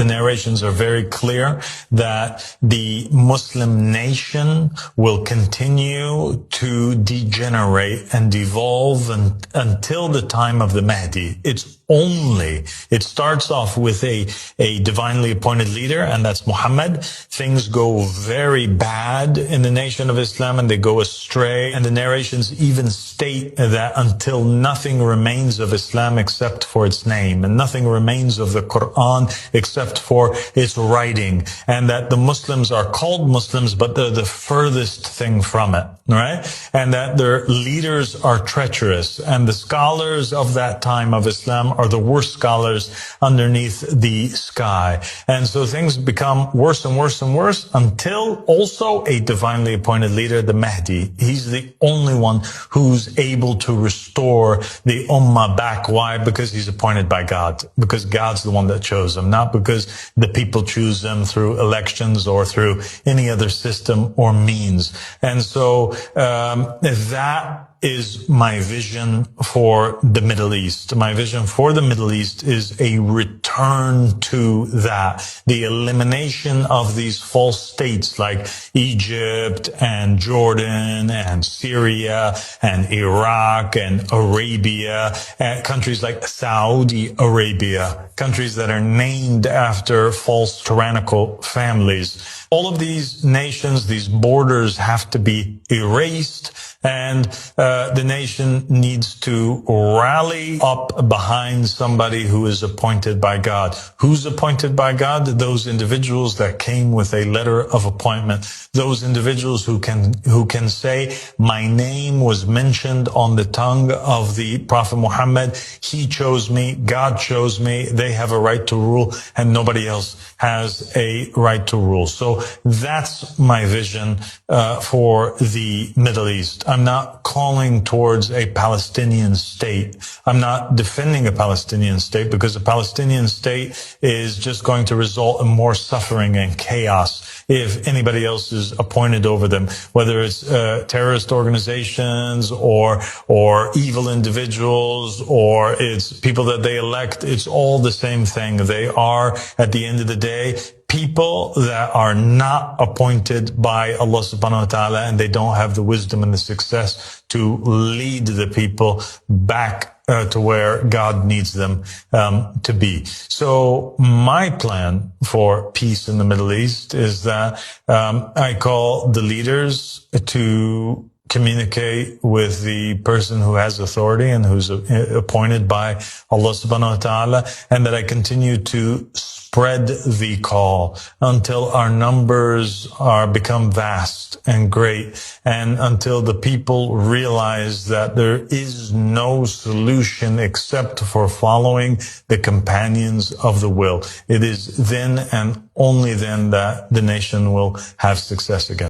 The narrations are very clear that the Muslim nation will continue to degenerate and devolve until the time of the Mahdi. It starts off with a divinely appointed leader, and that's Muhammad. Things go very bad in the nation of Islam and they go astray. And the narrations even state that until nothing remains of Islam except for its name, and nothing remains of the Qur'an except for its writing, and that the Muslims are called Muslims, but they're the furthest thing from it, right? And that their leaders are treacherous, and the scholars of that time of Islam are the worst scholars underneath the sky. And so things become worse and worse and worse until also a divinely appointed leader, the Mahdi. He's the only one who's able to restore the ummah back. Why? Because he's appointed by God. Because God's the one that chose him, not because the people choose him through elections or through any other system or means. And so that is my vision for the Middle East. My vision for the Middle East is a return to that. The elimination of these false states like Egypt and Jordan and Syria and Iraq and Arabia, and countries like Saudi Arabia, countries that are named after false tyrannical families. All of these nations, these borders have to be erased, and the nation needs to rally up behind somebody who is appointed by God. Who's appointed by God? Those individuals that came with a letter of appointment. Those individuals who can say, my name was mentioned on the tongue of the Prophet Muhammad. He chose me. God chose me. They have a right to rule, and nobody else has a right to rule. So that's my vision for the Middle East. I'm not calling towards a Palestinian state. I'm not defending a Palestinian state, because a Palestinian state is just going to result in more suffering and chaos if anybody else is appointed over them, whether it's terrorist organizations or evil individuals or it's people that they elect. It's all the same thing. They are, at the end of the day, people that are not appointed by Allah subhanahu wa ta'ala, and they don't have the wisdom and the success to lead the people back to where God needs them to be. So my plan for peace in the Middle East is that I call the leaders to communicate with the person who has authority and who's appointed by Allah subhanahu wa ta'ala, and that I continue to spread the call until our numbers become vast and great, and until the people realize that there is no solution except for following the companions of the will. It is then and only then that the nation will have success again.